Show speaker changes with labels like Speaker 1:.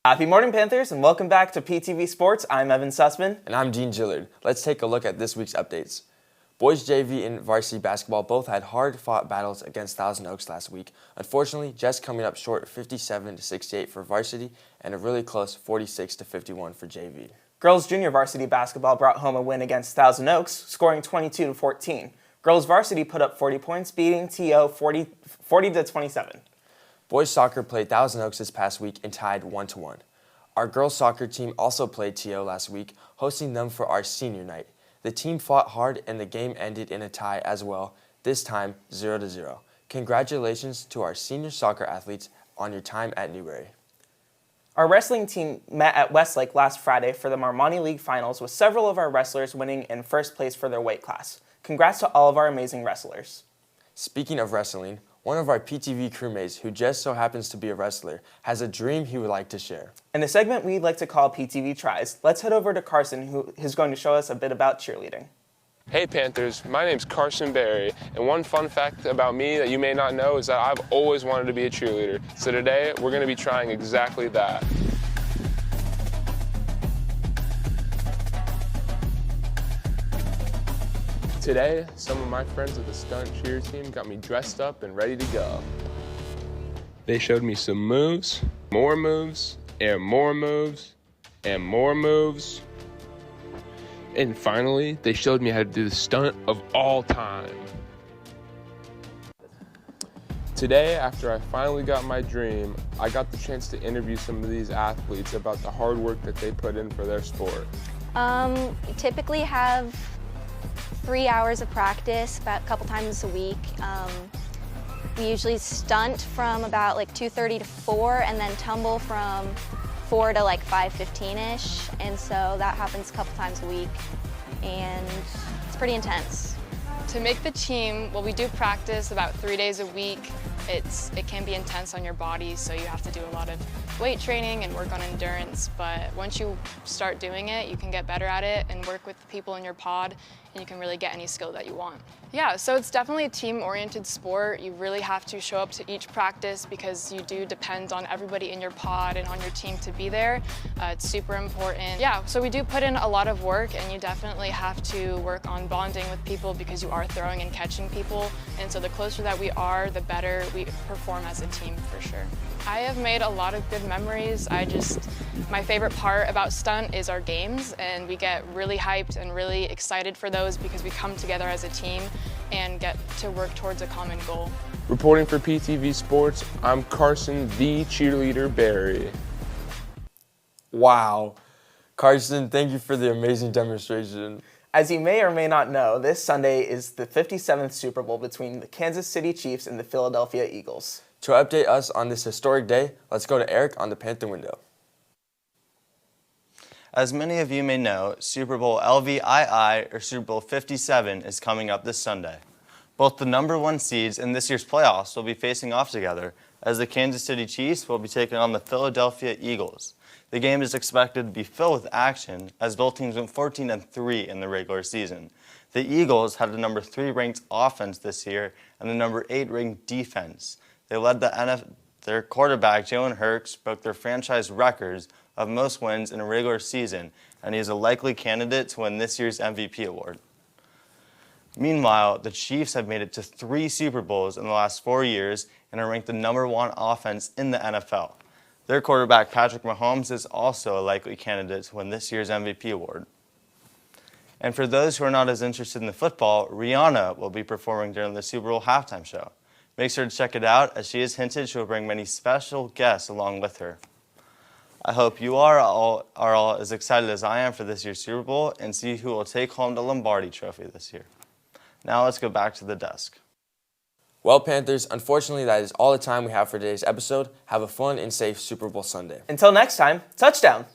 Speaker 1: Happy morning, Panthers, and welcome back to PTV Sports. I'm Evan Sussman.
Speaker 2: And I'm Dean Gillard. Let's take a look at this week's updates. Boys JV and varsity basketball both had hard-fought battles against Thousand Oaks last week. Unfortunately, just coming up short 57-68 for varsity and a really close 46-51 for JV.
Speaker 1: Girls junior varsity basketball brought home a win against Thousand Oaks, scoring 22-14. Girls varsity put up 40 points, beating TO 40-27.
Speaker 2: Boys soccer played Thousand Oaks this past week and tied 1-1. Our girls soccer team also played TO last week, hosting them for our senior night. The team fought hard and the game ended in a tie as well, this time 0-0. Congratulations to our senior soccer athletes on your time at Newberry.
Speaker 1: Our wrestling team met at Westlake last Friday for the Marmoni League Finals, with several of our wrestlers winning in first place for their weight class. Congrats to all of our amazing wrestlers.
Speaker 2: Speaking of wrestling, one of our PTV crewmates, who just so happens to be a wrestler, has a dream he would like to share.
Speaker 1: In the segment we like to call PTV Tries, let's head over to Carson, who is going to show us a bit about cheerleading.
Speaker 3: Hey Panthers, my name's Carson Berry, and one fun fact about me that you may not know is that I've always wanted to be a cheerleader. So today, we're going to be trying exactly that. Today, some of my friends at the stunt cheer team got me dressed up and ready to go. They showed me some moves, more moves, and more moves, and more moves. And finally, they showed me how to do the stunt of all time. Today, after I finally got my dream, I got the chance to interview some of these athletes about the hard work that they put in for their sport.
Speaker 4: We typically have 3 hours of practice about a couple times a week. We usually stunt from about like 2:30 to 4 and then tumble from 4 to like 5:15-ish, and so that happens a couple times a week, and it's pretty intense.
Speaker 5: To make the team, well, we do practice about 3 days a week. It can be intense on your body, so you have to do a lot of weight training and work on endurance, but once you start doing it, you can get better at it and work with the people in your pod, and you can really get any skill that you want. Yeah, so it's definitely a team-oriented sport. You really have to show up to each practice because you do depend on everybody in your pod and on your team to be there. It's super important. Yeah, so we do put in a lot of work, and you definitely have to work on bonding with people because you are throwing and catching people, and so the closer that we are, the better we perform as a team for sure. I have made a lot of good memories. My favorite part about stunt is our games, and we get really hyped and really excited for those because we come together as a team and get to work towards a common goal.
Speaker 3: Reporting for PTV Sports, I'm Carson the Cheerleader Berry.
Speaker 2: Wow. Carson, thank you for the amazing demonstration.
Speaker 1: As you may or may not know, this Sunday is the 57th Super Bowl between the Kansas City Chiefs and the Philadelphia Eagles.
Speaker 2: To update us on this historic day, let's go to Eric on the Panther window.
Speaker 6: As many of you may know, Super Bowl LVII, or Super Bowl 57, is coming up this Sunday. Both the #1 seeds in this year's playoffs will be facing off together, as the Kansas City Chiefs will be taking on the Philadelphia Eagles. The game is expected to be filled with action, as both teams went 14-3 in the regular season. The Eagles had the #3 ranked offense this year and the #8 ranked defense. They led their quarterback, Jalen Hurts, broke their franchise records of most wins in a regular season, and he is a likely candidate to win this year's MVP award. Meanwhile, the Chiefs have made it to 3 Super Bowls in the last 4 years and are ranked the #1 offense in the NFL. Their quarterback, Patrick Mahomes, is also a likely candidate to win this year's MVP award. And for those who are not as interested in the football, Rihanna will be performing during the Super Bowl halftime show. Make sure to check it out, as she has hinted she will bring many special guests along with her. I hope you are all as excited as I am for this year's Super Bowl and see who will take home the Lombardi Trophy this year. Now let's go back to the desk.
Speaker 2: Well, Panthers, unfortunately that is all the time we have for today's episode. Have a fun and safe Super Bowl Sunday.
Speaker 1: Until next time, touchdown!